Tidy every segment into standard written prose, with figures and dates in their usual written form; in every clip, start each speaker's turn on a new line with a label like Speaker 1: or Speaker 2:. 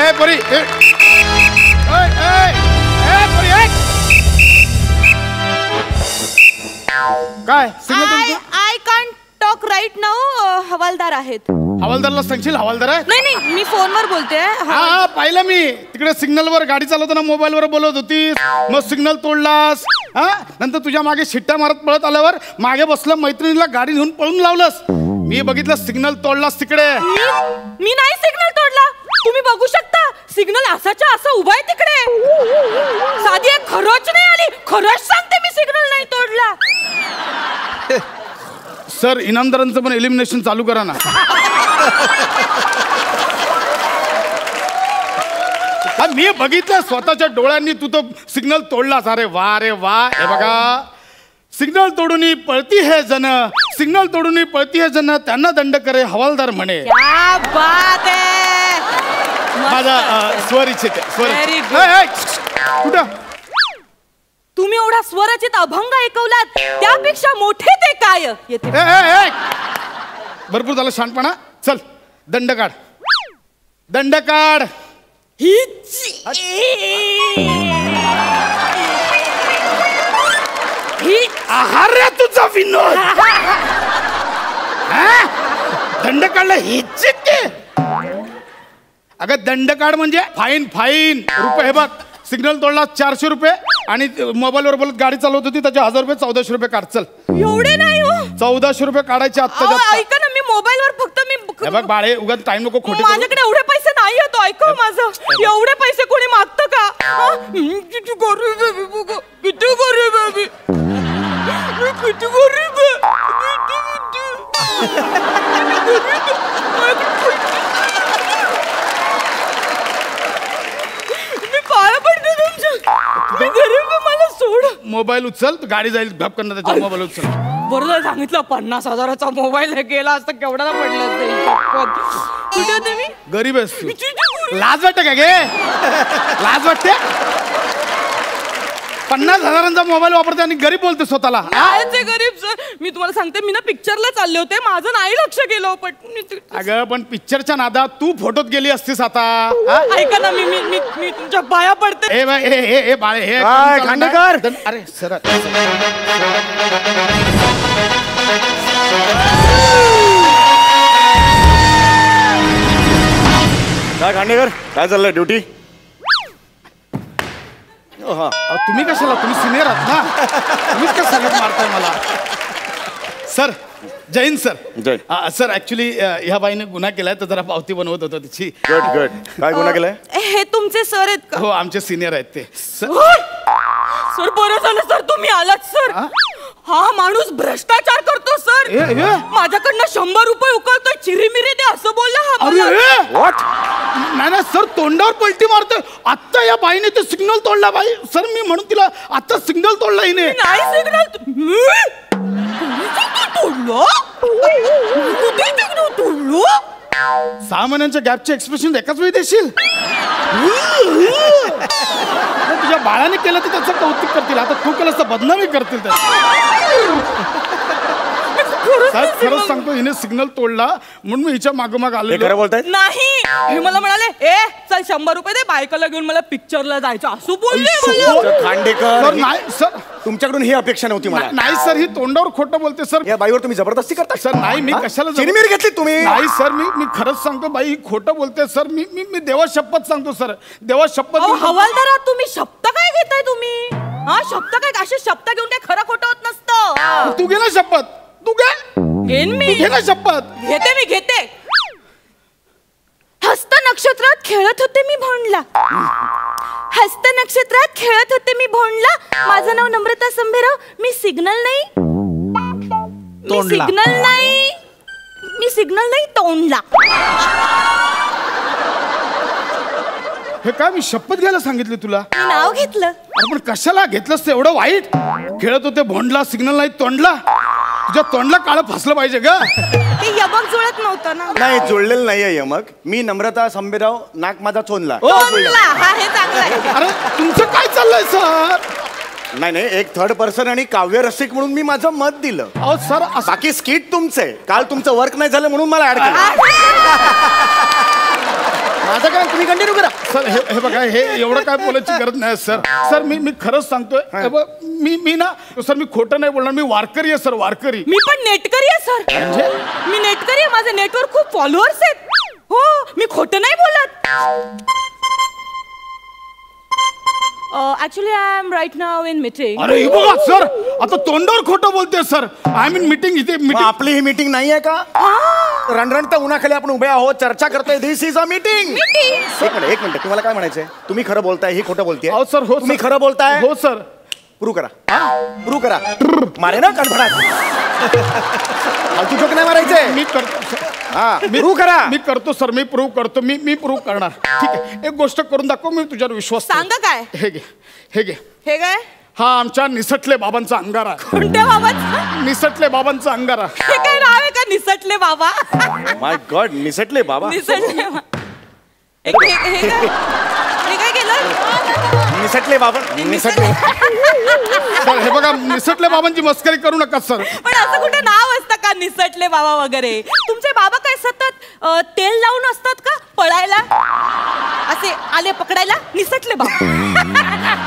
Speaker 1: ए परी ए परी काय
Speaker 2: I can't talk right now. हवालदार आहेत.
Speaker 1: हवालदारला सांगशील हवालदार आहे?
Speaker 2: नाही नाही मी फोनवर बोलते.
Speaker 1: हा पाहिलं मी तिकडे सिग्नलवर गाडी चालवताना मोबाईलवर बोलत होतीस, मग सिग्नल तोडलास. हा नंतर तुझ्या मागे शिट्ट्या मारत पळत आल्यावर मागे बसलं मैत्रिणीला गाडी घेऊन पळून लावलंस. मी बघितलं सिग्नल तोडलास तिकडे.
Speaker 2: मी नाही सिग्नल तोडला. तुम्ही बघू शकता सिग्नल असाच्या असा उभा आहे तिकडे. साधी एक खरंच नाही आली. खरंच सांगते मी सिग्नल नाही तोडला.
Speaker 1: सर इनामदारांचं पण एलिमिनेशन चालू करा ना. मी बघितलं स्वतःच्या डोळ्यांनी तू तो सिग्नल तोडलास. अरे वा रे वा. हे बघा सिग्नल तोडून पळती है जन, सिग्नल तोडून पळती है जन, त्यांना दंड करे हवालदार म्हणे.
Speaker 2: क्या बात आहे.
Speaker 1: माझा स्वरिचित कुठं
Speaker 2: तुम्ही एवढा स्वरचित अभंग ऐकवलात त्यापेक्षा मोठे ते काय येते.
Speaker 1: भरपूर झालं शहाणपणा. चल दंड काढ. दंड काढ. ही आहार रे तुझा विनोद. दंड काढला हीच. अगं दंड काढ म्हणजे फाईन. फाईन रुपये. हे बघ सिग्नल तोडला 400 रुपये आणि मोबाईलवर बोलत गाडी चालवत होती त्याचे 1000 रुपये 1400 रुपये काढ. चल
Speaker 2: एवढे नाही हो.
Speaker 1: 1400 रुपये काढायचे आत्ता.
Speaker 2: ऐका ना मी मोबाईलवर फक्त मी
Speaker 1: बघ बाळे उगाच टाइम नको खोटे.
Speaker 2: माझ्याकडे एवढे पैसे नाही येतो. ऐका माझं. एवढे पैसे कोणी मागतं का? किती गरीब आहे बघा. किती गरीब आहे. किती गरीब मी पाया पडते तुमच्या. मी गरीब आहे. मला सोड.
Speaker 1: मोबाईल उचल गाडी जाईल भपकन. त्याच्या मोबाईल उचल.
Speaker 2: बरोबर सांगितलं. 50,000चा मोबाईल गेला असता केवढा पडला असता. कुठे तुम्ही
Speaker 1: गरीब आहेस तू. लाज वाटते का गे? लाज वाटते? 50,000चा मोबाईल वापरते आणि गरीब बोलते स्वतःला.
Speaker 2: आहे गरीब सर. मी तुम्हाला सांगते मी ना पिक्चरला चालले होते. माझं नाही लक्ष गेलं. पण
Speaker 1: अगं पण पिक्चरच्या नादात तू फोटोत गेली असतीस आता.
Speaker 2: ऐका ना मी तुमच्या पाया पडते.
Speaker 1: ए बाळे हे
Speaker 3: खांडेकर.
Speaker 1: अरे सर
Speaker 3: काय खांडेकर काय चाललंय ड्युटी?
Speaker 1: तुम्ही कशाला? तुम्ही सिनियर आहात ना. तुम्हीच का सांगत मारताय मला. सर जय हिंद सर.
Speaker 3: जय.
Speaker 1: सर ऍक्च्युली ह्या बाईने गुन्हा केलाय तर जरा पावती बनवत होतो तिची.
Speaker 3: Good good. काय गुन्हा केलाय?
Speaker 2: हे तुमचे सर आहेत का?
Speaker 1: हो आमचे सिनियर आहेत ते.
Speaker 2: सर बरं झालं सर तुम्ही आलात सर. हा माणूस भ्रष्टाचार करतो सर. माझ्याकडनं 100 रुपये उकळतोय. चिरीमिरी दे असं बोलला हा.
Speaker 1: नाही सर तोंडावर पलटी मारतोय. आत्ता या बाईने ते सिग्नल तोडला. बाई सर मी म्हणून तिला आता सिग्नल तोडला हिने.
Speaker 2: नाही सिग्नल तोडलो.
Speaker 1: 6 महिन्यांच्या गॅपचे एक्सप्रेशन एकाच वेळी देशील? तुझ्या बाळाने केलं तर त्याचं कौतुक करतील. आता तू केलं तर बदनामी करतील. खरंच सांगतो हिने सिग्नल तोडला म्हणून मी हिच्या मागोमाग आलो.
Speaker 3: खरं बोलताय?
Speaker 2: नाही हे मला म्हणाले ए चल 100 रुपये दे बायकोला घेऊन मला पिक्चरला जायचं असं बोलले.
Speaker 3: खांडेकर
Speaker 1: नाही सर
Speaker 3: तुमच्याकडून ही अपेक्षा नव्हती मला.
Speaker 1: नाही सर ही तोंडावर खोटं बोलते सर.
Speaker 3: या बाईवर तुम्ही जबरदस्ती करता?
Speaker 1: सर नाही मी कशाला
Speaker 3: चिरीमिरी घेतली तुम्ही?
Speaker 1: नाही सर मी खरंच सांगतो बाई खोटं बोलते सर. मी देवा शपथ सांगतो सर. देवा शपथ.
Speaker 2: हवालदार तुम्ही शब्द काय घेताय तुम्ही? हा शब्द काय असे शब्द घेऊन काय खरं खोटं होत नसतं.
Speaker 1: तू घे ना शपथ. तू
Speaker 2: घेन मी.
Speaker 1: घे ना शपथ.
Speaker 2: घेते मी घेते. हस्त नक्षत्रात खेळत होते मी भोंडला. हस्त नक्षत्रात खेळत होते मी भोंडला. माझं नाव नम्रता संभेराव. मी सिग्नल नाही तोंडला.
Speaker 1: हे काय मी शपथ घ्यायला सांगितली तुला?
Speaker 2: मी नाव घेतलं.
Speaker 1: अरे पण कशाला घेतलंस ते एवढं वाईट? खेळत होते भोंडला सिग्नल नाही तोंडला. तुझ्या तोंडला काळं फसलं पाहिजे ग.
Speaker 2: ते यमक जुळत नव्हतं ना.
Speaker 3: नाही जुळलेलं नाहीये यमक. मी नम्रता संभेराव नाक माझा चोनला.
Speaker 1: अरे तुमचं काय चाललंय सर?
Speaker 3: नाही एक थर्ड पर्सन आणि काव्य रसिक म्हणून मी माझं मत दिलं.
Speaker 1: अहो सर
Speaker 3: बाकी स्किट तुमचे. काल तुमचं वर्क नाही झालं म्हणून मला ऍड केलं. माझं काय तुम्ही कंटिन्यू करा.
Speaker 1: सर हे बघा, हे एवढं काय बोलायची गरज नाही सर. सर मी खरंच सांगतोय. हे बघ, मी ना सर, मी खोटं नाही बोलणार. मी वारकरी आहे सर, वारकरी.
Speaker 2: मी पण नेटकरी आहे सर.
Speaker 1: म्हणजे
Speaker 2: मी नेटकरी आहे. माझे नेटवर खूप फॉलोअर्स आहेत. हो, मी खोटं नाही बोलत. Actually I am right now in meeting.
Speaker 1: अरे हे बघा सर, आता तोंडावर खोटं बोलते सर. I mean meeting. इथे
Speaker 3: मग
Speaker 1: मीटिंग.
Speaker 3: आपली ही मीटिंग नाहीये का? रणरणत्या उन्हाखाली आपण उभे आहोत, चर्चा करतोय. दिस इज अ मीटिंग. एक मिनिट तुम्हाला काय म्हणायचंय? तुम्ही खरं बोलताय, ही खोटं बोलतेय?
Speaker 1: हो सर, हो.
Speaker 3: तुम्ही खरं बोलताय?
Speaker 1: हो सर.
Speaker 3: प्रूव्ह करा. प्रूव्ह करा. मारे ना कणफडात. फालतू जोक नाही मारायचे.
Speaker 1: मी करतो सर.
Speaker 3: हा, प्रूव्ह करा.
Speaker 1: मी करतो सर. मी प्रूव्ह करतो. मी प्रूव्ह करणार. ठीक आहे, एक गोष्ट करून दाखव. मी तुझ्यावर विश्वास ठेवतो.
Speaker 2: सांगा काय?
Speaker 1: हे घे, हे घे.
Speaker 2: हे काय?
Speaker 1: हा आमच्या निसटले बाबांचा अंगारा.
Speaker 2: कोणत्या बाबांचा?
Speaker 1: निसटले बाबांचा अंगारा.
Speaker 2: हे काय नाव आहे का? निसटले बाबा.
Speaker 3: माय गॉड, निसटले बाबा.
Speaker 2: निसटले बा- हे काय केलं?
Speaker 3: निसटले बाबा. निसटले.
Speaker 1: सर हे बघा, निसटले बाबांची मस्करी करू नका सर.
Speaker 2: पण असं कुठे नाव असतं का, निसटले बाबा वगैरे? तुमचे बाबा काय सतत तेल लावून असतात का पळायला? असे आले पकडायला निसटले बाबा.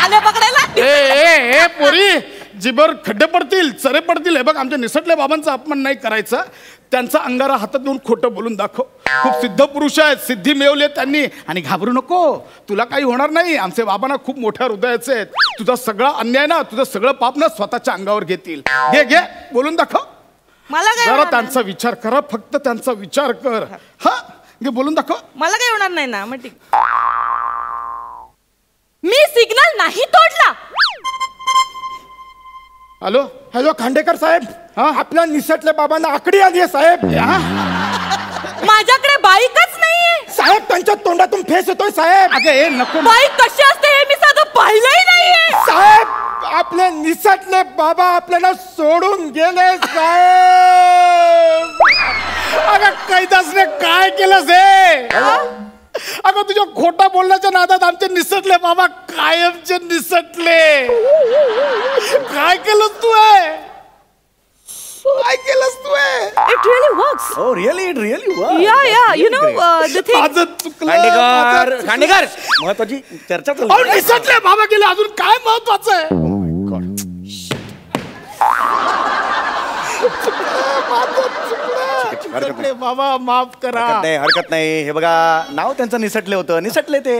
Speaker 2: आले पकडायला.
Speaker 1: ए पोरी, जिबर खड्डे पडतील, चरे पडतील. हे बघ, आमच्या निसटले बाबांचा अपमान नाही करायचा. त्यांचा अंगारा हातात घेऊन खोटं बोलून दाखव. खूप सिद्ध पुरुष आहेत, सिद्धी मिळवली त्यांनी. आणि घाबरू नको, तुला काही होणार नाही. आमचे बाबा ना खूप मोठ्या हृदयाचे आहेत. तुझा सगळा अन्याय ना, तुझं सगळं पाप ना स्वतःच्या अंगावर घेतील. घे घे, बोलून दाखव.
Speaker 2: मला काय
Speaker 1: जरा
Speaker 2: होणार
Speaker 1: त्यांचा विचार करा, फक्त त्यांचा विचार कर. हा घे, बोलून दाखव.
Speaker 2: नाही? मला काय होणार नाही ना. मग ठीक. मी सिग्नल नाही तोडला.
Speaker 1: हॅलो.
Speaker 4: हॅलो खांडेकर साहेब,
Speaker 1: हा?
Speaker 4: आपल्या निसटल्या बाबांना आकडी आली आहे साहेब.
Speaker 2: माझ्याकडे बाईकच नाहीये
Speaker 4: साहेब, त्यांच्या तोंडातून फेस येतोय साहेब.
Speaker 1: अगं ए नको.
Speaker 2: बाईक कशी असते हे मी साधं पाहिलंही नाहीये.
Speaker 4: साहेब, आपले निसटले बाबा आपल्याला सोडून गेले साहेब.
Speaker 1: अगं कैदासने काय केलंस हे? अगं तुझ्या खोटा बोलण्याच्या नादात आमचे निसटले बाबा कायमचे निसटले. काय केलंस तू हे? काय केलंस तू हे?
Speaker 2: It really works.
Speaker 3: Oh, really? It really works.
Speaker 2: Yeah. You know the thing.
Speaker 1: माझं चुकलं.
Speaker 3: खांडेकर, खांडेकर, महत्वाची चर्चा
Speaker 1: अहो,
Speaker 3: चालू.
Speaker 1: निसटले बाबा गेले, अजून काय महत्वाचं आहे? निसटले बाबा माफ करा.
Speaker 3: हरकत नाही. हे बघा, नाव त्यांचं निसटले होतं. निसटले ते.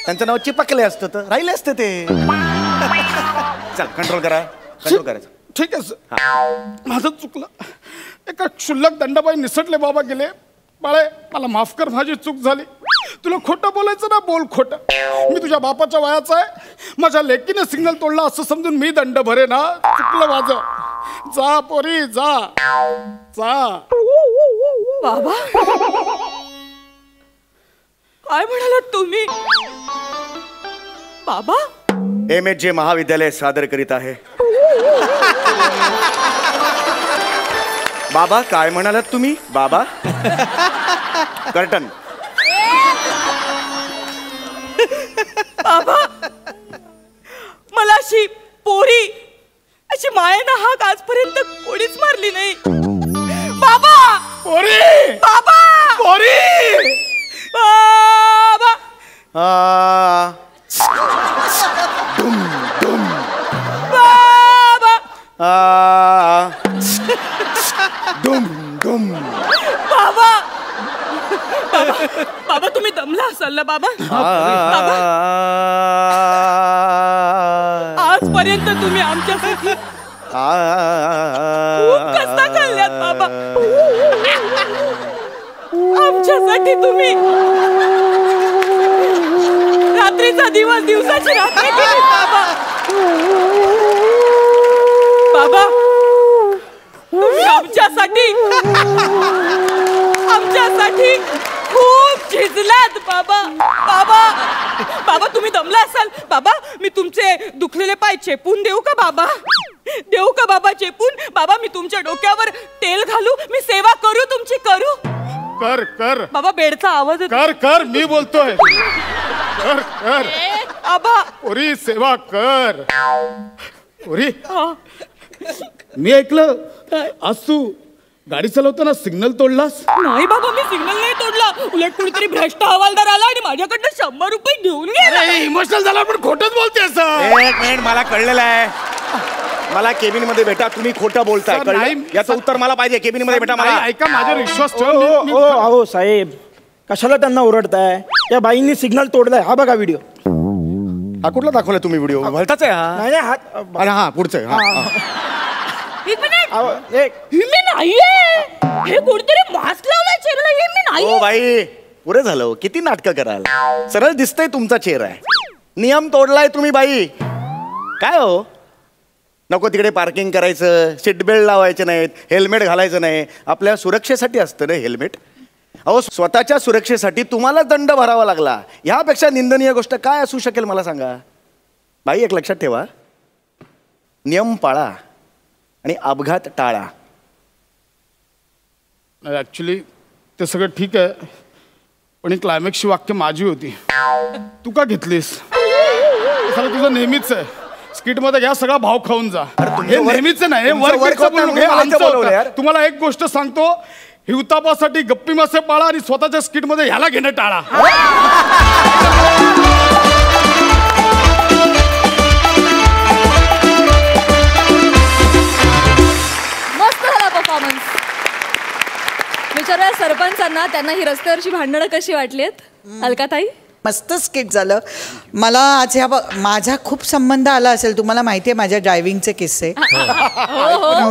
Speaker 3: त्यांचं नाव चिपकले असतं तर राहिले असते ते. चल, कंट्रोल करा. कंट्रोल करायचं.
Speaker 1: ठीक आहे सर, माझं चुकलं. एका क्षुल्लक दंडाबाई निसटले बाबा गेले. बाळे, मला माफ कर, माझी चूक झाली. तुला खोटं बोलायचं ना, बोल खोटं. मी तुझ्या बापाच्या वयाचा आहे. माझ्या लेकीने सिग्नल तोडला असं समजून मी दंड भरे ना. चुकलं माझं. जा पोरी, जा जा.
Speaker 2: बाबा काय म्हणालात तुम्ही? बाबा
Speaker 3: MHJ महाविद्यालय सादर करीत आहे. बाबा काय म्हणालात तुम्ही? बाबा कर्टन.
Speaker 2: बाबा मला अशी पोरी, अशी मायेनं हाक आजपर्यंत कोणीच मारली नाही. बाबा
Speaker 1: पोरी,
Speaker 2: बाबा
Speaker 1: पोरी.
Speaker 2: बाबा बाबा
Speaker 3: दुम दुम.
Speaker 2: बाबा बाबा तुम्ही दमला असाल ना बाबा. बाबा आजपर्यंत तुम्ही आमच्यासाठी खूप कष्ट खाल्ल्यात बाबा. आमच्यासाठी तुम्ही रात्रीचा दिवस दिवसाची रात्र केली बाबा. बाबा तुम्ही आमच्यासाठी खूप झिजलात बाबा. बाबा बाबा तुम्ही दमला असाल बाबा. मी तुमचे दुखलेले पाय चेपून देऊ का बाबा? देऊ का बाबा चेपून? बाबा मी तुमच्या डोक्यावर तेल घालू? मी सेवा करू तुमची? करू?
Speaker 1: कर कर
Speaker 2: बाबा बेडचा आवाज येतो.
Speaker 1: कर कर, मी बोलतोय. कर कर
Speaker 2: आबा
Speaker 1: पोरी, सेवा कर. पोरी,
Speaker 2: हा.
Speaker 1: मी ऐकलं आज तू गाडी चालवताना सिग्नल तोडलास?
Speaker 2: नाही बाबा, मी सिग्नल नाही तोडला. उलट कुणीतरी भ्रष्ट हवालदार आला आणि माझ्याकडनं 100 रुपये घेऊन गेला.
Speaker 1: इमोशनल झाला पण खोटच बोलते असं.
Speaker 3: एक मिनिट, मला कळलेलं आहे. मला केबिन मध्ये भेटा, तुम्ही खोटं बोलताय.
Speaker 1: सर,
Speaker 3: कळलं?
Speaker 1: नाही,
Speaker 3: याचं उत्तर मला पाहिजे. केबिन मध्ये भेटा मला.
Speaker 1: ऐका, माझ्यावर विश्वास ठेव.
Speaker 4: अहो साहेब, कशाला त्यांना ओरडताय? या बाईंनी सिग्नल तोडलाय. हा बघा व्हिडिओ.
Speaker 3: हा कुठला दाखवला तुम्ही व्हिडिओ? भलताच आहे हा.
Speaker 4: नाही हात
Speaker 3: अरे हा पुढचं आहे. हा.
Speaker 2: एक मिनिट,
Speaker 4: अहो, एक
Speaker 2: हे मी नाहीये. हे कोणतरी मास्क लावलाय चेहऱ्याला. हे मी
Speaker 3: ओ
Speaker 2: नाही.
Speaker 3: बाई, पुरे झालं. किती नाटकं कराल. सरळ दिसतंय तुमचा चेहरा आहे. नियम तोडलाय तुम्ही बाई. काय हो, नको तिकडे पार्किंग करायचं, सीट बेल्ट लावायचे नाहीत, हेल्मेट घालायचं नाही. आपल्या सुरक्षेसाठी असतं ना हेल्मेट. अहो, स्वतःच्या सुरक्षेसाठी तुम्हाला दंड भरावा लागला. ह्यापेक्षा निंदनीय गोष्ट काय असू शकेल मला सांगा. बाई, एक लक्षात ठेवा, नियम पाळा आणि अपघात टाळा.
Speaker 1: ऍक्च्युली ते सगळं ठीक आहे, पण ही क्लायमॅक्सची वाक्य माझी होती. तू का घेतलीस? हे सगळं तुझं नेहमीच आहे. स्किट मध्ये घ्या, सगळा भाव खाऊन जा. हे नेहमीच नाही, हे
Speaker 3: तुमचं
Speaker 1: वर्क
Speaker 3: work होत नाही,
Speaker 1: हे
Speaker 3: मला इथं
Speaker 1: आमचं
Speaker 3: बोलवलं
Speaker 1: होतं.
Speaker 3: यार.
Speaker 1: तुम्हाला एक गोष्ट सांगतो, हिवतापासाठी गप्पी मासे पाळा आणि स्वतःच्या स्किट मध्ये ह्याला घेणं टाळा.
Speaker 5: मस्त झाला परफॉर्मन्स. विचारूया सरपंचांना, त्यांना ही रस्त्यावरची भांडणं कशी वाटलीत? अलकाताई?
Speaker 6: मस्त स्किट झालं. मला आज माझा खूप संबंध आला असेल. तुम्हाला माहिती आहे माझ्या ड्रायव्हिंगचे किस्से.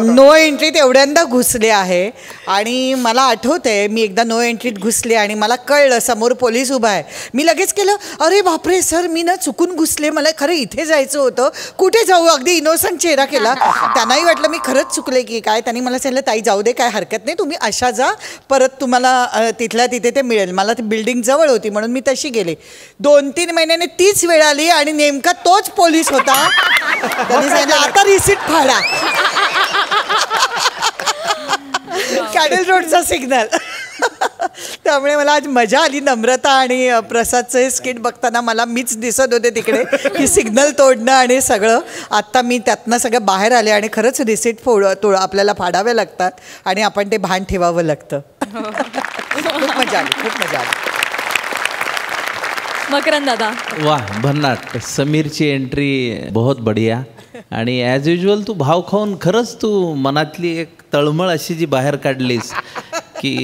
Speaker 6: नो एंट्रीत एवढ्यांदा घुसले आहे आणि मला आठवतंय मी एकदा नो एंट्रीत घुसले आणि मला कळलं समोर पोलीस उभा आहे. मी लगेच केलं, अरे बापरे सर, मी ना चुकून घुसले, मला खरं इथे जायचं होतं. कुठे जाऊ? अगदी इनोसंट चेहरा केला. त्यांनाही वाटलं मी खरंच चुकले की काय. त्यांनी मला सांगितलं, ताई जाऊ दे, काय हरकत नाही, तुम्ही अशा जा, परत तुम्हाला तिथल्या तिथे ते मिळेल. मला ती बिल्डिंग जवळ होती म्हणून मी तशी गेले. 2-3 महिन्याने तीच वेळ आली आणि नेमका तोच पोलीस होता. त्यांनी सांगितलं, आता रिसीट फाडा. कॅडल रोडचा सिग्नल. त्यामुळे मला आज मजा आली. नम्रता आणि प्रसादचं हे स्किट बघताना मला मीच दिसत होते तिकडे की सिग्नल तोडणं आणि सगळं. आत्ता मी त्यातनं सगळं बाहेर आले आणि खरंच रिसीट आपल्याला फाडावे लागतात आणि आपण ते भान ठेवावं लागतं. खूप मजा आली, खूप मजा आली.
Speaker 5: मकरंद दादा?
Speaker 7: वाह, भन्नाट. समीरची एंट्री बहुत बढिया. आणि ॲज युजल तू भाव खाऊन खरंच तू मनातली एक तळमळ अशी जी बाहेर काढलीस की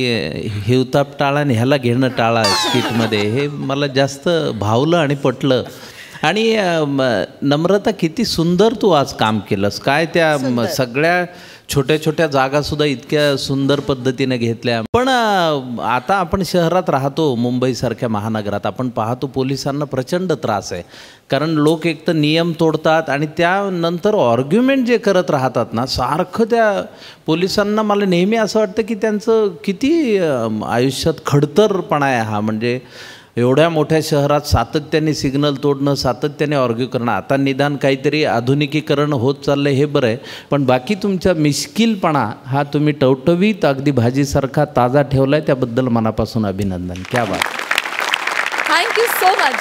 Speaker 7: हिवताप टाळा आणि ह्याला घेणं टाळा स्किटमध्ये, हे मला जास्त भावलं आणि पटलं. आणि नम्रता, किती सुंदर तू आज काम केलंस. काय त्या सगळ्या छोट्या छोट्या जागासुद्धा इतक्या सुंदर पद्धतीने घेतल्या. पण आता आपण शहरात राहतो, मुंबईसारख्या महानगरात. आपण पाहतो पोलिसांना प्रचंड त्रास आहे. कारण लोक एक तर नियम तोडतात आणि त्यानंतर आर्ग्युमेंट जे करत राहतात ना सारखं, त्या पोलिसांना मला नेहमी असं वाटतं की त्यांचं किती आयुष्यात खडतरपणा आहे हा. म्हणजे एवढ्या मोठ्या शहरात सातत्याने सिग्नल तोडणं, सातत्याने आर्ग्यू करणं. आता निदान काहीतरी आधुनिकीकरण होत चाललं हे बरं आहे, पण बाकी तुमचा मिश्किलपणा हा तुम्ही टवटवीत अगदी भाजीसारखा ताजा ठेवला आहे. त्याबद्दल मनापासून अभिनंदन. क्या बात.
Speaker 5: Thank you so much.